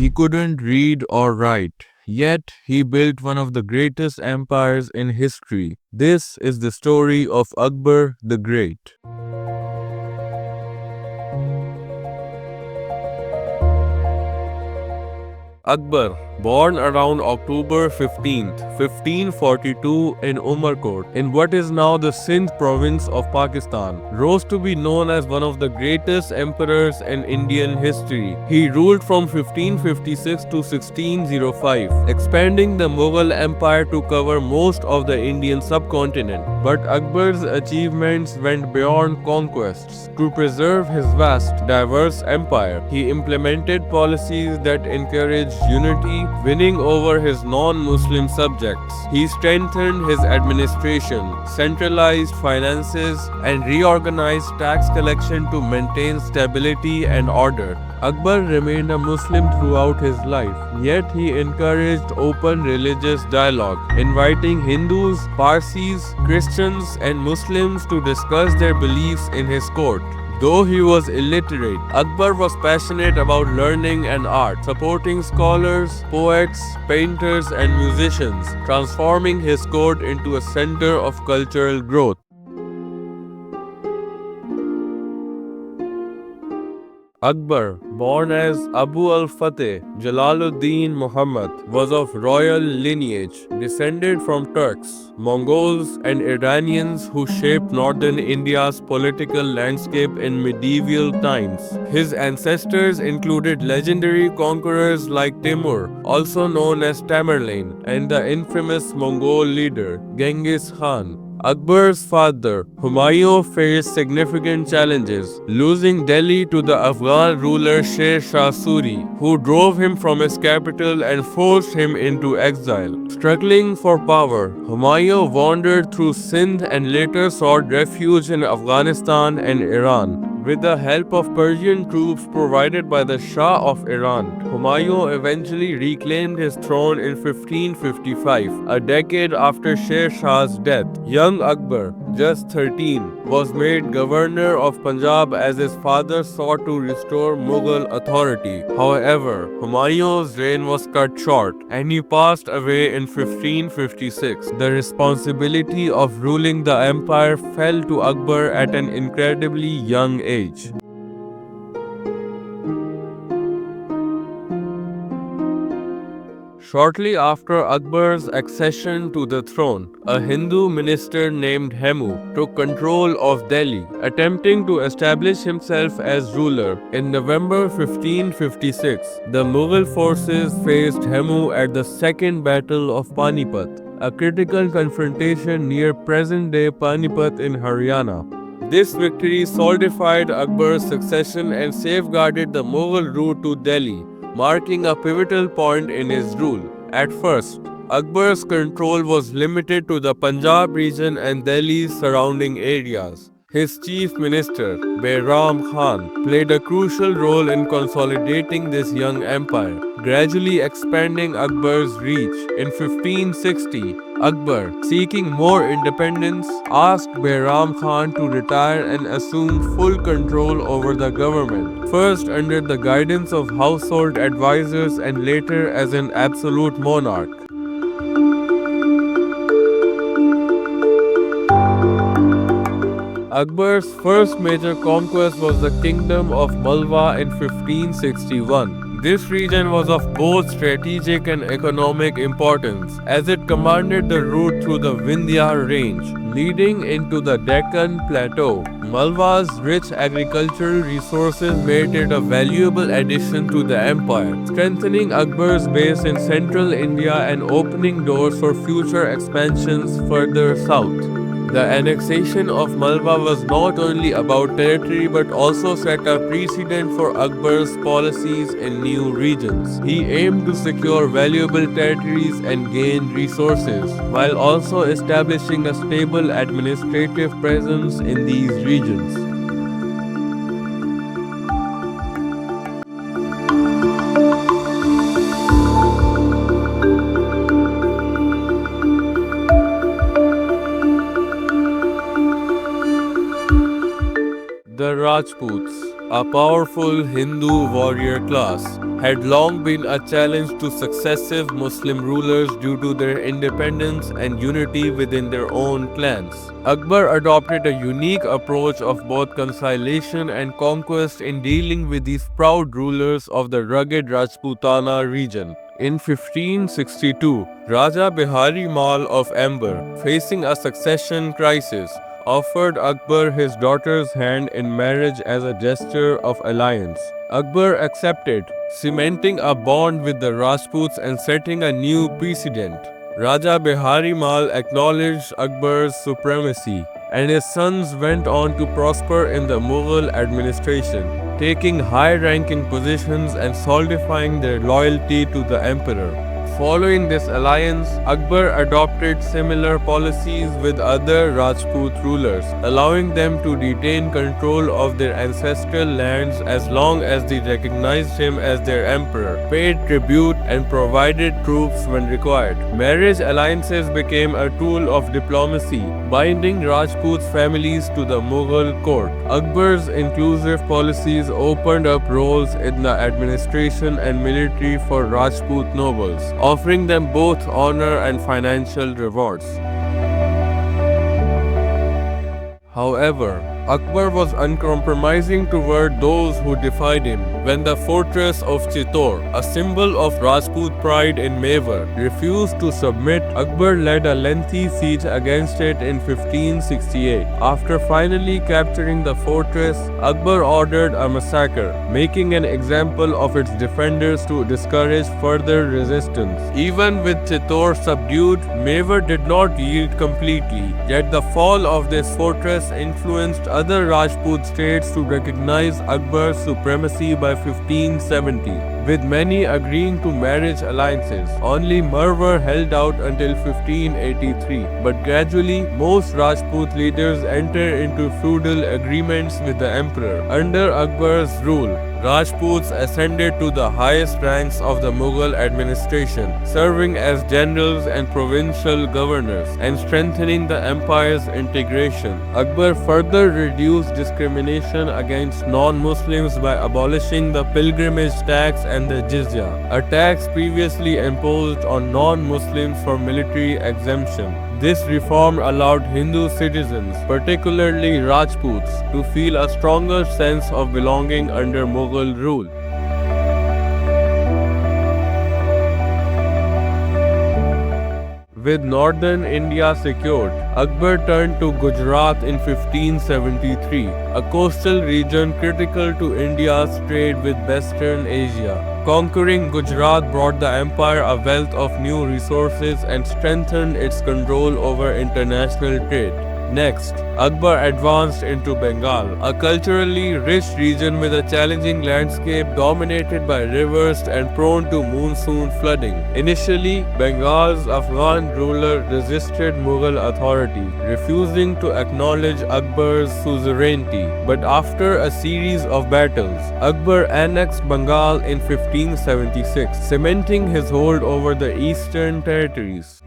He couldn't read or write, yet he built one of the greatest empires in history. This is the story of Akbar the Great. Akbar, born around October 15th, 1542 in Umarkot, in what is now the Sindh province of Pakistan, rose to be known as one of the greatest emperors in Indian history. He ruled from 1556 to 1605, expanding the Mughal Empire to cover most of the Indian subcontinent. But Akbar's achievements went beyond conquests. To preserve his vast, diverse empire, he implemented policies that encouraged unity, winning over his non-Muslim subjects. He strengthened his administration, centralized finances, and reorganized tax collection to maintain stability and order. Akbar remained a Muslim throughout his life, yet he encouraged open religious dialogue, inviting Hindus, Parsis, Christians, and Muslims to discuss their beliefs in his court. Though he was illiterate, Akbar was passionate about learning and art, supporting scholars, poets, painters, and musicians, transforming his court into a center of cultural growth. Akbar, born as Abu al-Fateh Jalaluddin Muhammad, was of royal lineage, descended from Turks, Mongols, and Iranians who shaped northern India's political landscape in medieval times. His ancestors included legendary conquerors like Timur, also known as Tamerlane, and the infamous Mongol leader Genghis Khan. Akbar's father, Humayun, faced significant challenges, losing Delhi to the Afghan ruler Sher Shah Suri, who drove him from his capital and forced him into exile. Struggling for power, Humayun wandered through Sindh and later sought refuge in Afghanistan and Iran. With the help of Persian troops provided by the Shah of Iran, Humayun eventually reclaimed his throne in 1555, a decade after Sher Shah's death. Young Akbar, just 13, was made governor of Punjab as his father sought to restore Mughal authority. However, Humayun's reign was cut short and he passed away in 1556. The responsibility of ruling the empire fell to Akbar at an incredibly young age. Shortly after Akbar's accession to the throne, a Hindu minister named Hemu took control of Delhi, attempting to establish himself as ruler. In November 1556, the Mughal forces faced Hemu at the Second Battle of Panipat, a critical confrontation near present-day Panipat in Haryana. This victory solidified Akbar's succession and safeguarded the Mughal route to Delhi, marking a pivotal point in his rule. At first, Akbar's control was limited to the Punjab region and Delhi's surrounding areas. His chief minister, Behram Khan, played a crucial role in consolidating this young empire, gradually expanding Akbar's reach. In 1560, Akbar, seeking more independence, asked Behram Khan to retire and assume full control over the government, first under the guidance of household advisors and later as an absolute monarch. Akbar's first major conquest was the kingdom of Malwa in 1561. This region was of both strategic and economic importance, as it commanded the route through the Vindhya range, leading into the Deccan Plateau. Malwa's rich agricultural resources made it a valuable addition to the empire, strengthening Akbar's base in central India and opening doors for future expansions further south. The annexation of Malwa was not only about territory but also set a precedent for Akbar's policies in new regions. He aimed to secure valuable territories and gain resources, while also establishing a stable administrative presence in these regions. The Rajputs. a powerful Hindu warrior class, had long been a challenge to successive Muslim rulers due to their independence and unity within their own clans. Akbar adopted a unique approach of both conciliation and conquest in dealing with these proud rulers of the rugged Rajputana region. In 1562, Raja Bihari Mal of Amber, facing a succession crisis, offered Akbar his daughter's hand in marriage as a gesture of alliance. Akbar accepted, cementing a bond with the Rajputs and setting a new precedent. Raja Bihari Mal acknowledged Akbar's supremacy, and his sons went on to prosper in the Mughal administration, taking high-ranking positions and solidifying their loyalty to the emperor. Following this alliance, Akbar adopted similar policies with other Rajput rulers, allowing them to retain control of their ancestral lands as long as they recognized him as their emperor, paid tribute, and provided troops when required. Marriage alliances became a tool of diplomacy, binding Rajput families to the Mughal court. Akbar's inclusive policies opened up roles in the administration and military for Rajput nobles, offering them both honor and financial rewards. However, Akbar was uncompromising toward those who defied him. When the fortress of Chittor, a symbol of Rajput pride in Mewar, refused to submit, Akbar led a lengthy siege against it in 1568. After finally capturing the fortress, Akbar ordered a massacre, making an example of its defenders to discourage further resistance. Even with Chittor subdued, Mewar did not yield completely, yet the fall of this fortress influenced other Rajput states to recognize Akbar's supremacy by 1570, with many agreeing to marriage alliances. Only Marwar held out until 1583, but gradually most Rajput leaders entered into feudal agreements with the emperor. Under Akbar's rule, Rajputs ascended to the highest ranks of the Mughal administration, serving as generals and provincial governors, and strengthening the empire's integration. Akbar further reduced discrimination against non-Muslims by abolishing the pilgrimage tax and the jizya, a tax previously imposed on non-Muslims for military exemption. This reform allowed Hindu citizens, particularly Rajputs, to feel a stronger sense of belonging under Mughal rule. With northern India secured, Akbar turned to Gujarat in 1573, a coastal region critical to India's trade with Western Asia. Conquering Gujarat brought the empire a wealth of new resources and strengthened its control over international trade. Next, Akbar advanced into Bengal, a culturally rich region with a challenging landscape dominated by rivers and prone to monsoon flooding. Initially, Bengal's Afghan ruler resisted Mughal authority, refusing to acknowledge Akbar's suzerainty. But after a series of battles, Akbar annexed Bengal in 1576, cementing his hold over the eastern territories.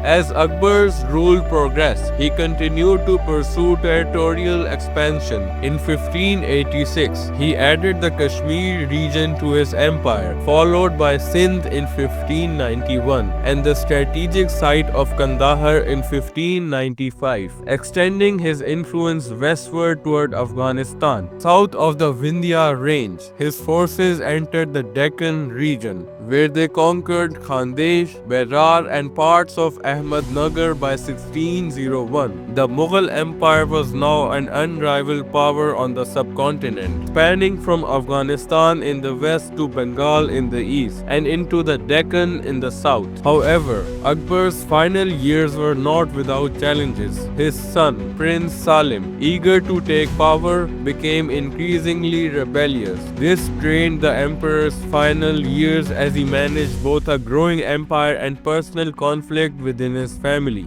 As Akbar's rule progressed, he continued to pursue territorial expansion. In 1586, he added the Kashmir region to his empire, followed by Sindh in 1591 and the strategic site of Kandahar in 1595, extending his influence westward toward Afghanistan. South of the Vindhya range, his forces entered the Deccan region, where they conquered Khandesh, Berar and parts of Ahmednagar by 1601. The Mughal Empire was now an unrivaled power on the subcontinent, spanning from Afghanistan in the west to Bengal in the east and into the Deccan in the south. However, Akbar's final years were not without challenges. His son, Prince Salim, eager to take power, became increasingly rebellious. This strained the emperor's final years as he managed both a growing empire and personal conflict within his family.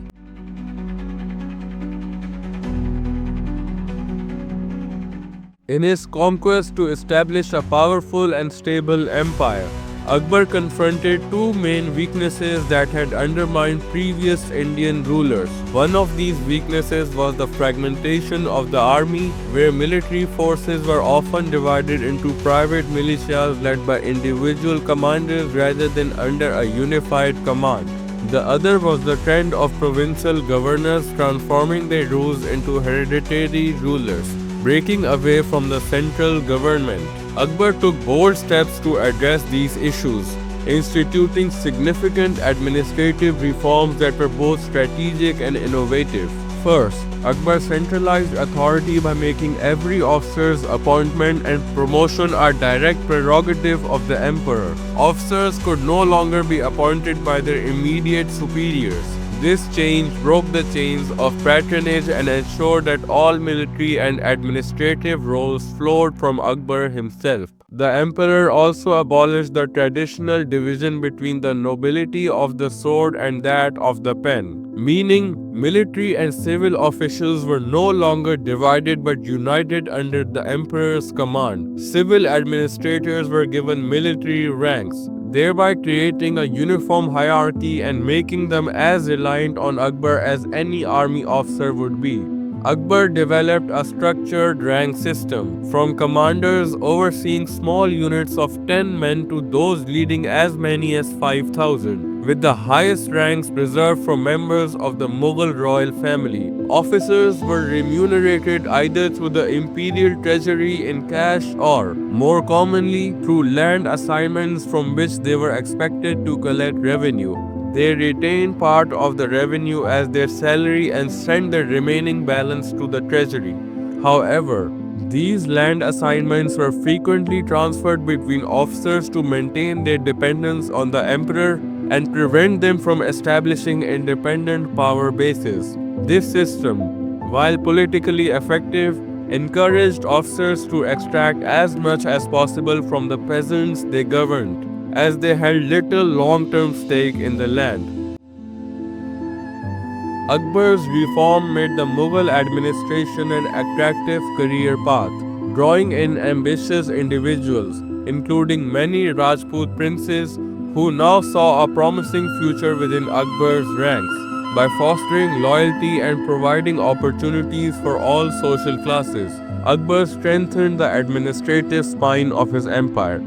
In his conquest to establish a powerful and stable empire, Akbar confronted two main weaknesses that had undermined previous Indian rulers. One of these weaknesses was the fragmentation of the army, where military forces were often divided into private militias led by individual commanders rather than under a unified command. The other was the trend of provincial governors transforming their rules into hereditary rulers, breaking away from the central government. Akbar took bold steps to address these issues, instituting significant administrative reforms that were both strategic and innovative. First, Akbar centralized authority by making every officer's appointment and promotion a direct prerogative of the emperor. Officers could no longer be appointed by their immediate superiors. This change broke the chains of patronage and ensured that all military and administrative roles flowed from Akbar himself. The emperor also abolished the traditional division between the nobility of the sword and that of the pen, meaning military and civil officials were no longer divided but united under the emperor's command. Civil administrators were given military ranks, thereby creating a uniform hierarchy and making them as reliant on Akbar as any army officer would be. Akbar developed a structured rank system, from commanders overseeing small units of 10 men to those leading as many as 5,000, with the highest ranks reserved for members of the Mughal royal family. Officers were remunerated either through the imperial treasury in cash or, more commonly, through land assignments from which they were expected to collect revenue. They retained part of the revenue as their salary and sent the remaining balance to the treasury. However, these land assignments were frequently transferred between officers to maintain their dependence on the emperor and prevent them from establishing independent power bases. This system, while politically effective, encouraged officers to extract as much as possible from the peasants they governed, as they held little long-term stake in the land. Akbar's reform made the Mughal administration an attractive career path, drawing in ambitious individuals, including many Rajput princes who now saw a promising future within Akbar's ranks. By fostering loyalty and providing opportunities for all social classes, Akbar strengthened the administrative spine of his empire.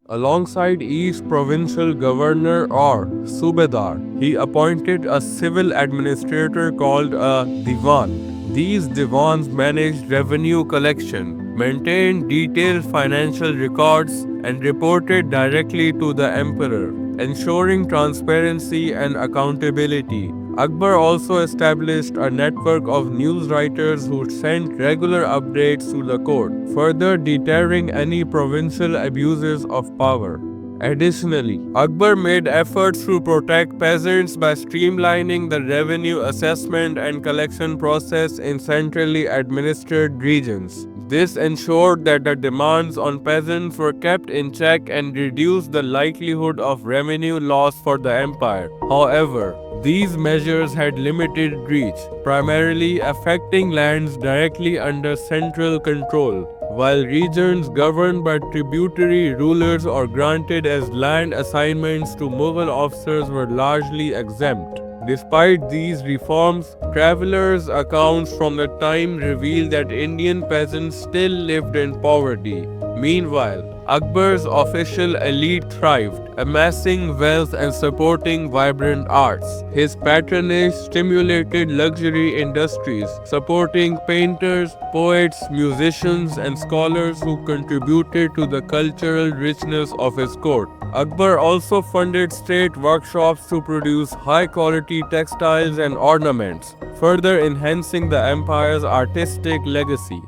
Alongside each provincial governor or subedar, he appointed a civil administrator called a diwan. These diwans managed revenue collection, maintained detailed financial records, and reported directly to the emperor, ensuring transparency and accountability. Akbar also established a network of news writers who sent regular updates to the court, further deterring any provincial abuses of power. Additionally, Akbar made efforts to protect peasants by streamlining the revenue assessment and collection process in centrally administered regions. This ensured that the demands on peasants were kept in check and reduced the likelihood of revenue loss for the empire. However, these measures had limited reach, primarily affecting lands directly under central control, while regions governed by tributary rulers or granted as land assignments to Mughal officers were largely exempt. Despite these reforms, travelers' accounts from the time reveal that Indian peasants still lived in poverty. Meanwhile, Akbar's official elite thrived, amassing wealth and supporting vibrant arts. His patronage stimulated luxury industries, supporting painters, poets, musicians, and scholars who contributed to the cultural richness of his court. Akbar also funded state workshops to produce high-quality textiles and ornaments, further enhancing the empire's artistic legacy.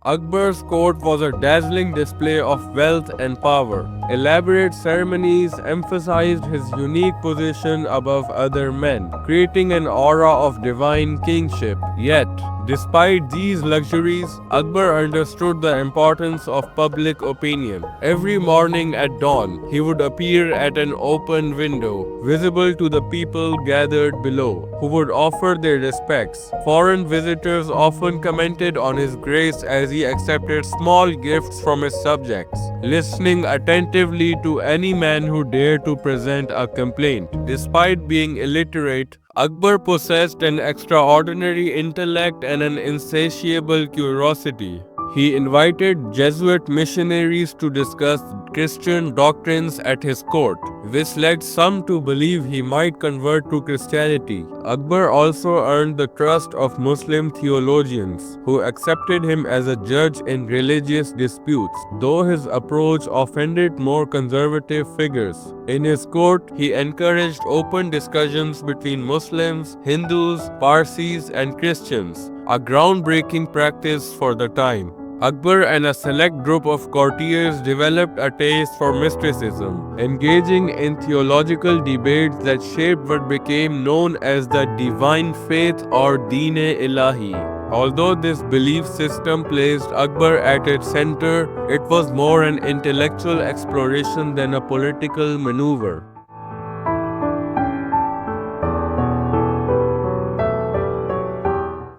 Akbar's court was a dazzling display of wealth and power. Elaborate ceremonies emphasized his unique position above other men, creating an aura of divine kingship. Yet, despite these luxuries, Akbar understood the importance of public opinion. Every morning at dawn, he would appear at an open window, visible to the people gathered below, who would offer their respects. Foreign visitors often commented on his grace as he accepted small gifts from his subjects, listening attentively to any man who dared to present a complaint. Despite being illiterate, Akbar possessed an extraordinary intellect and an insatiable curiosity. He invited Jesuit missionaries to discuss Christian doctrines at his court, which led some to believe he might convert to Christianity. Akbar also earned the trust of Muslim theologians, who accepted him as a judge in religious disputes, though his approach offended more conservative figures. In his court, he encouraged open discussions between Muslims, Hindus, Parsis, and Christians, a groundbreaking practice for the time. Akbar and a select group of courtiers developed a taste for mysticism, engaging in theological debates that shaped what became known as the divine faith or Deen-e-Ilahi. Although this belief system placed Akbar at its center, it was more an intellectual exploration than a political maneuver.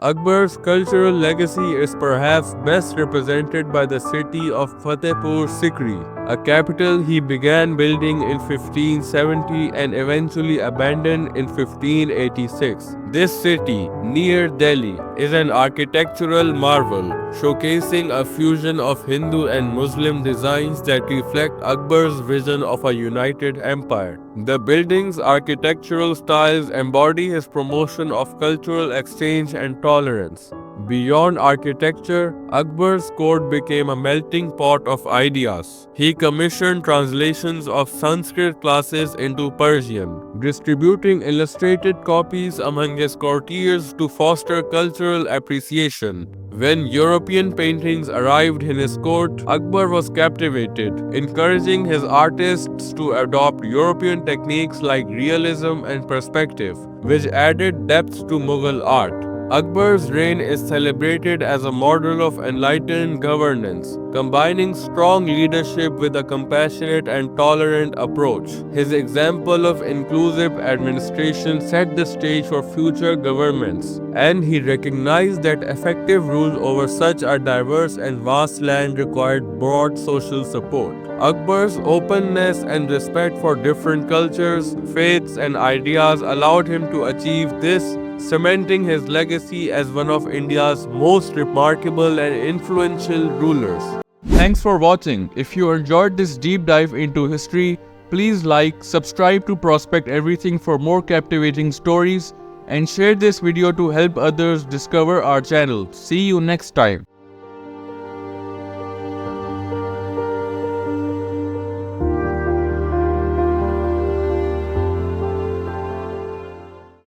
Akbar's cultural legacy is perhaps best represented by the city of Fatehpur Sikri, a capital he began building in 1570 and eventually abandoned in 1586. This city, near Delhi, is an architectural marvel, showcasing a fusion of Hindu and Muslim designs that reflect Akbar's vision of a united empire. The building's architectural styles embody his promotion of cultural exchange and tolerance. Beyond architecture, Akbar's court became a melting pot of ideas. He commissioned translations of Sanskrit classes into Persian, distributing illustrated copies among his courtiers to foster cultural appreciation. When European paintings arrived in his court, Akbar was captivated, encouraging his artists to adopt European techniques like realism and perspective, which added depth to Mughal art. Akbar's reign is celebrated as a model of enlightened governance, combining strong leadership with a compassionate and tolerant approach. His example of inclusive administration set the stage for future governments, and he recognized that effective rule over such a diverse and vast land required broad social support. Akbar's openness and respect for different cultures, faiths, and ideas allowed him to achieve this, cementing his legacy as one of India's most remarkable and influential rulers. Thanks for watching. If you enjoyed this deep dive into history, please like, subscribe to Prospect Everything for more captivating stories, and share this video to help others discover our channel. See you next time.